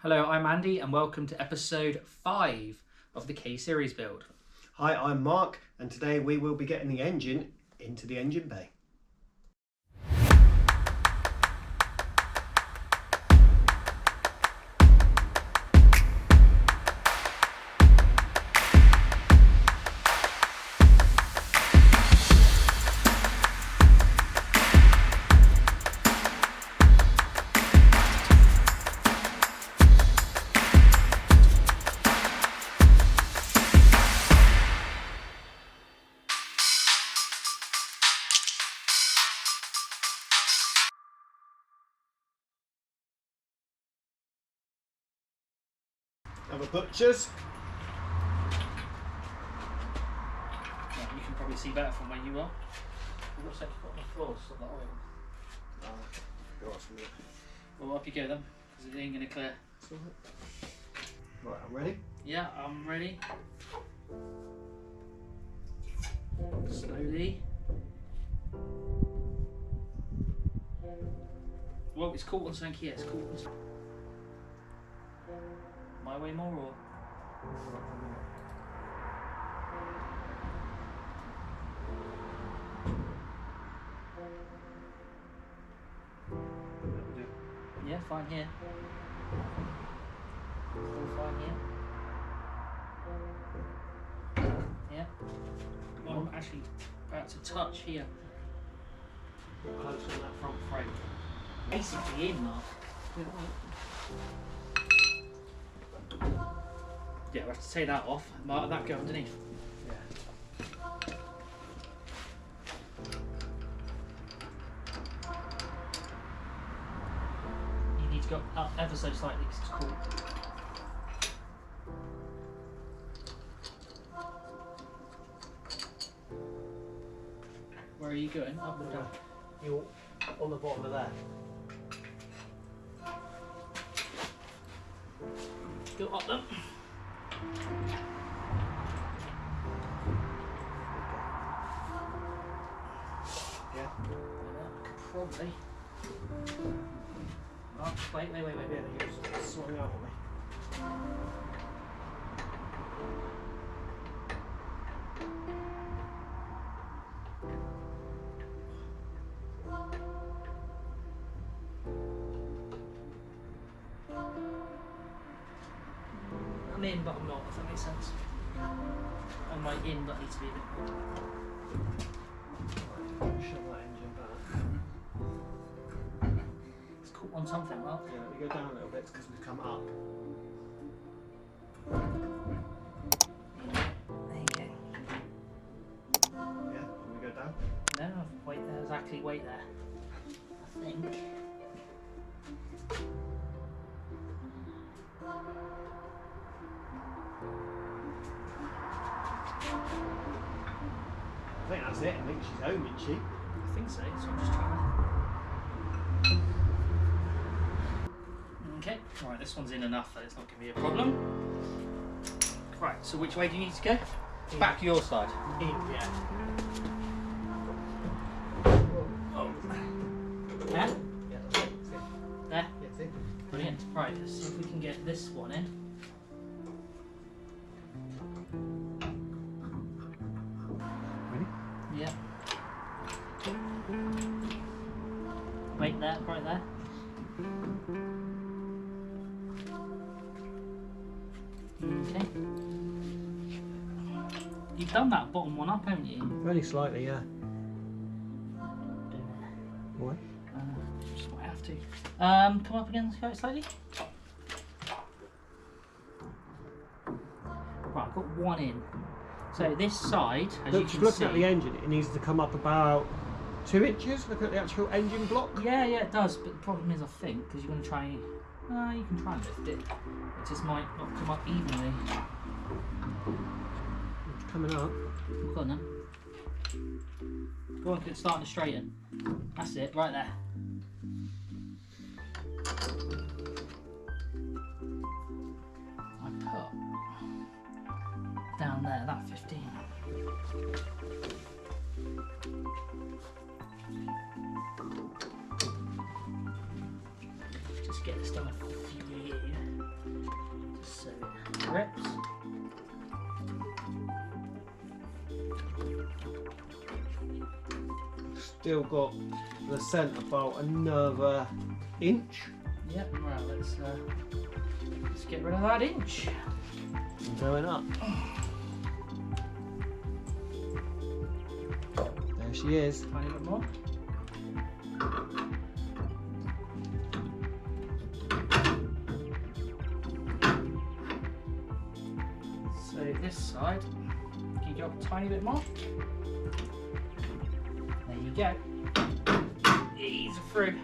Hello, I'm Andy and welcome to episode 5 of the K-Series build. Hi, I'm Mark and today we will be getting the engine into the engine bay. Have a butcher's. Yeah, you can probably see better from where you are. It looks like you've got on the floor, so that oil. Well, up you go then, because it ain't going to clear. Right, I'm ready. Yeah, I'm ready. Slowly. Well, it's caught on something here, it's caught on something. My way more or? Yeah, fine here. All fine here. Yeah. Well, I'm actually about to touch here. Close on that front frame. Basically in, Mark. Yeah, we have to take that off. Mark, that go underneath. Yeah. You need to go up ever so slightly because it's cool. Where are you going? Up or down? You're on the bottom of there. Go up them. Yeah. Probably. Oh, wait. Yeah, you just swung out on me. I'm in, but I'm not, if that makes sense. I'm like in, but I need to be a bit more. Shut that engine back. It's caught on something, Mark. Yeah, let me go down a little bit because we've come up. There you go. Yeah, can we go down? No, wait there, there's actually weight there. I think. I think that's it. I think she's home, isn't she? I think so, so I'm just trying to... Okay, right, this one's in enough that it's not going to be a problem. Right, so which way do you need to go? In. Back your side. In, yeah. Oh. There? Yeah, that's it. It's in. There? Yeah, it's in. Brilliant. Right, let's see if we can get this one in. Ready? Yeah. Wait there, right there. Okay. You've done that bottom one up, haven't you? Only slightly, yeah. What? Just might have to. Come up again slightly. Right, I've got one in. So this side, as you can Looking see, at the engine, it needs to come up about 2 inches. Look at the actual engine block. yeah, it does. But the problem is, I think, because you're going to try, you can try and lift it. It just might not come up evenly. It's coming up. Go on then. Go on, it's starting to straighten. That's it, right there. I put down there, that 15. Just get this done for you. grips. Still got the centre bolt another inch. Yep, well, let's get rid of that inch. And going up. There she is. Tiny bit more. So this side, can you go up a tiny bit more? There you go. Ease it through.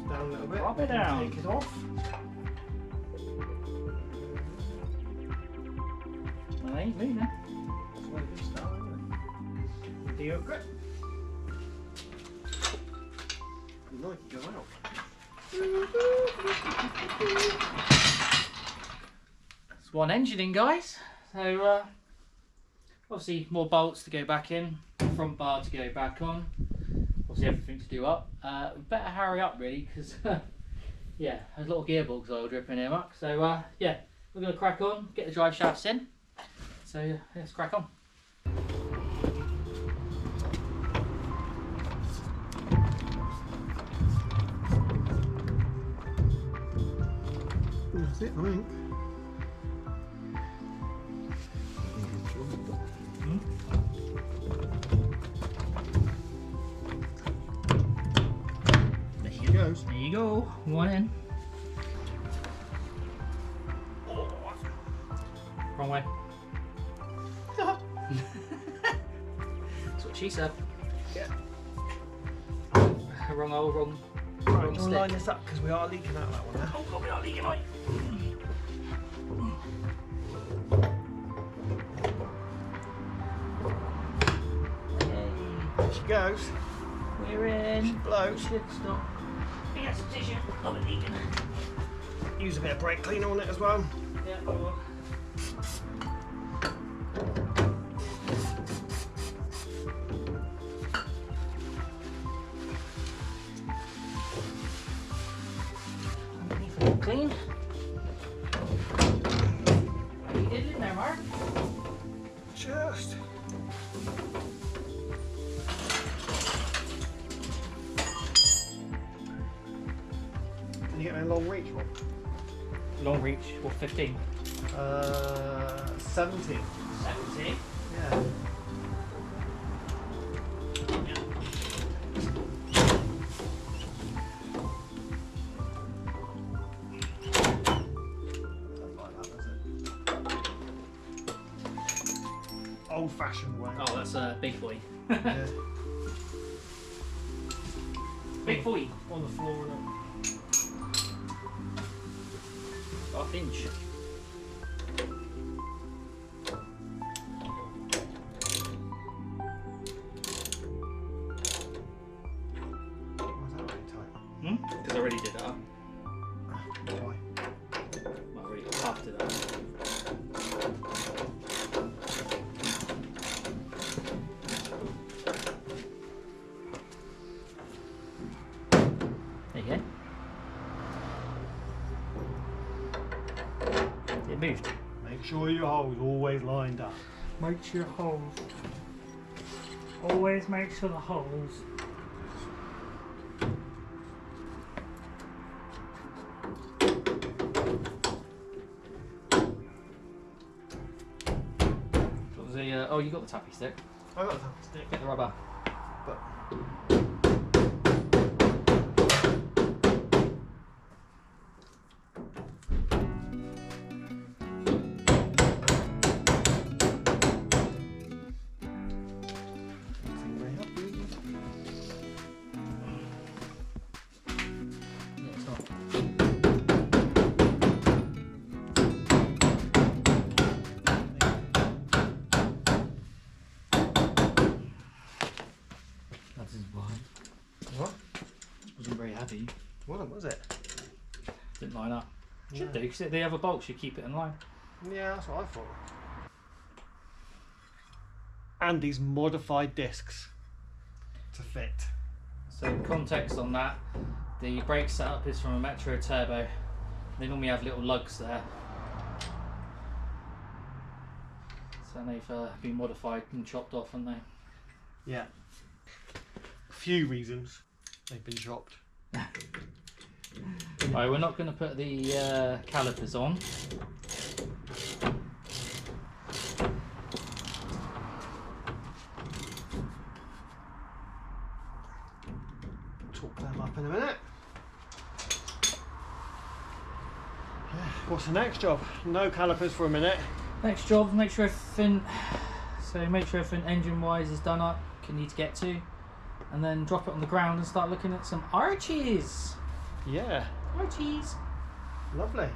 Down a little bit. Drop it down. Take it off. Well, ain't moving. That's why it's down, isn't it? Do your grip. You might go out. It's one engine in, guys. So obviously more bolts to go back in, front bar to go back on, obviously everything to do up. We better hurry up really, because yeah, there's a lot of gearbox oil dripping here, Mark. So yeah, we're going to crack on, get the drive shafts in. So let's crack on. That's it, I think. There goes. you go, one in. Wrong way. That's what she said. Yeah. Wrong hole, wrong. Right, wrong we'll line this up because we are leaking out that one now. Oh god, we are leaking oil. There she goes. We're in. She blows. Should stop. We got some tissue. Not leaking. Use a bit of brake cleaner on it as well. Yeah, I will. Underneath it all clean. What you did in there, Mark? Just. Can you get me a long reach one? Long reach, what, 15? 17. 17? Yeah. Old-fashioned way. Oh, that's a big boy. Yeah. Big boy. On the floor and up. Half inch. Why is that really tight? Because I already did that. Why? I already half did that. There you go. It moved. Make sure your hole's always lined up. Make sure holes. Always make sure the holes. What was the, oh, you got the tappy stick. I got the stick. Get the rubber. But Yeah, it's not. That is why. what? Wasn't very heavy. What was it? Didn't line up. Should No. do, because the other bolt should keep it in line. Yeah, that's what I thought. And these modified discs to fit. So context on that, the brake setup is from a Metro Turbo. They normally have little lugs there. So they've been modified and chopped off, haven't they? Yeah. A few reasons they've been chopped. Right, we're not going to put the calipers on. Talk them up in a minute. Yeah. What's the next job? No calipers for a minute. Next job, make sure everything engine wise is done up, can need to get to, and then drop it on the ground and start looking at some arches. Yeah. Arches. Lovely.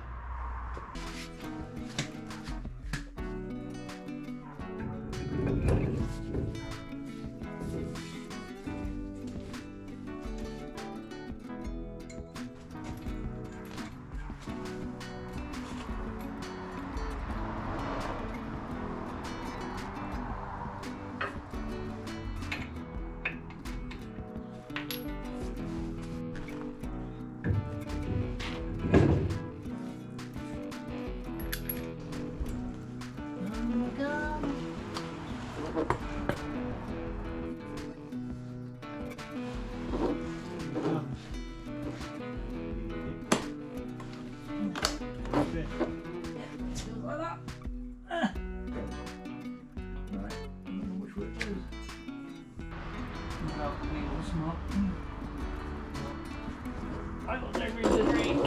I got no room to drink.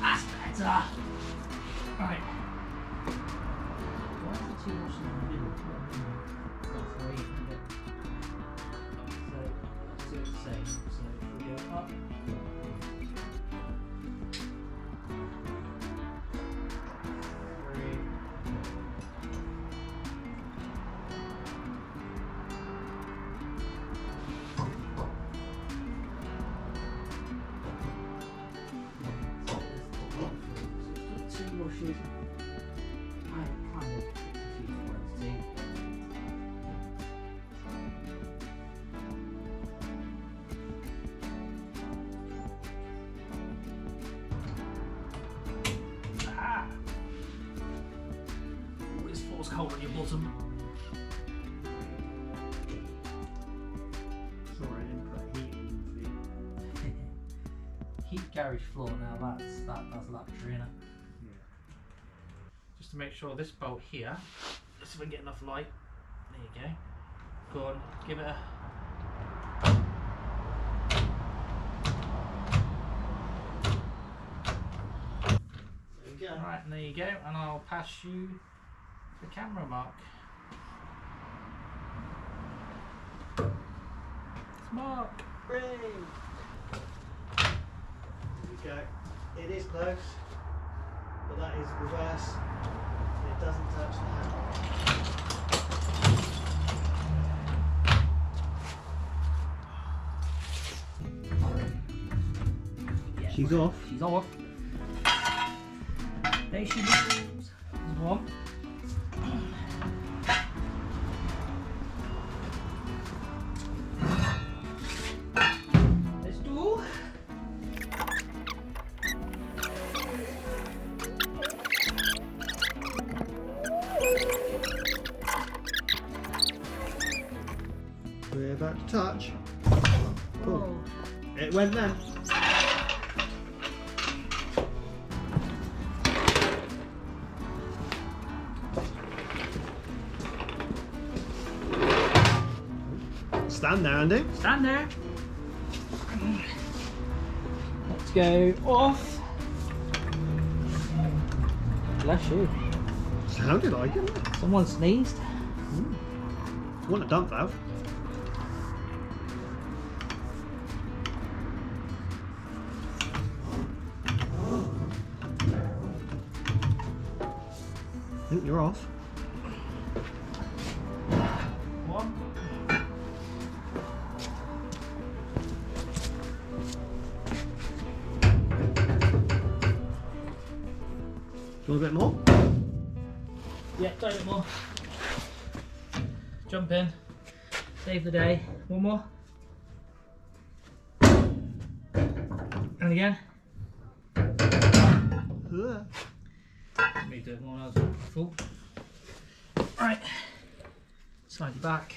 That's better. Right. Why is the two washing in the middle? That's very even, isn't it? So let's do it the same. So if we go up. Washes. I kind of confused what to do. Ah! Always force cold on your bottom. Sorry, I didn't put heat in the Heat garage floor now, that's luxury, innit? Just to make sure this bolt here, just so we can get enough light. There you go. Go on, give it a. There you go. Right, and there you go, and I'll pass you the camera mark. It's Mark. Ring. There you go. It is close, but that is reverse. It doesn't touch the handle. Yeah, She's off. She's off. There she goes. There's one. There's two. We're about to touch. Cool. Oh. It went then. Stand there, Andy. Stand there. Let's go off. Bless you. Sounded like it. Someone sneezed. Want a dump valve? I think you're off. One. Do you want a bit more? Yeah, do a bit more. jump in, save the day. One more. And again. Let me do it more than I was full. Right, slide it back.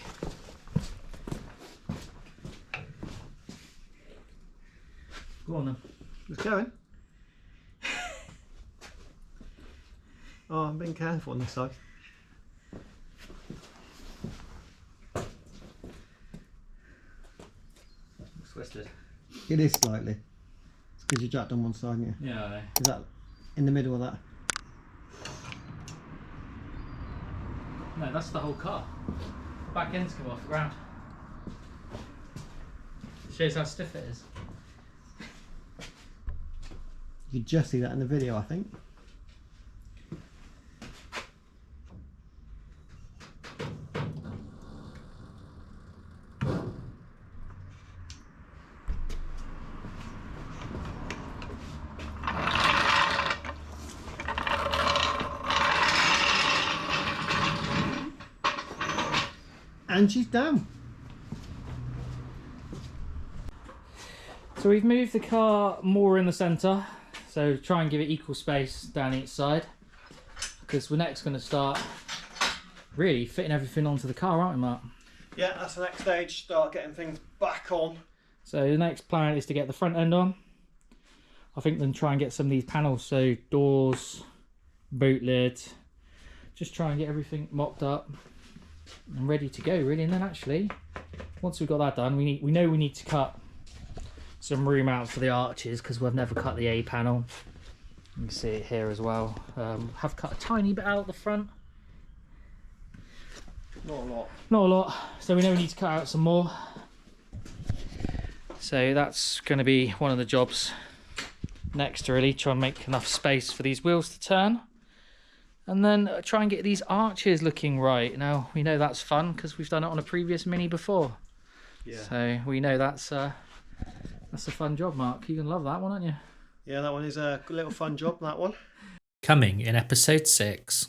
Go on then. It's going. Oh, I'm being careful on this side. It's twisted. It is slightly. It's because you jacked on one side, haven't you? Yeah, I know. Is that in the middle of that? No, that's the whole car. The back end's come off the ground. Shows how stiff it is. You could just see that in the video, I think. And she's down. So we've moved the car more in the centre, so try and give it equal space down each side, because we're next going to start really fitting everything onto the car, aren't we, Mark? Yeah, that's the next stage, start getting things back on. So the next plan is to get the front end on. I think then try and get some of these panels, so doors, boot lid, just try and get everything mocked up and ready to go really. And then actually, once we've got that done, we know we need to cut some room out for the arches, because we've never cut the A panel. You can see it here as well. Have cut a tiny bit out the front. Not a lot. Not a lot, so we know we need to cut out some more. So that's going to be one of the jobs next, to really try and make enough space for these wheels to turn. And then try and get these arches looking right. Now, we know that's fun because we've done it on a previous Mini before. Yeah. So we know that's a fun job, Mark. You're going to love that one, aren't you? Yeah, that one is a little fun job, that one. Coming in episode 6.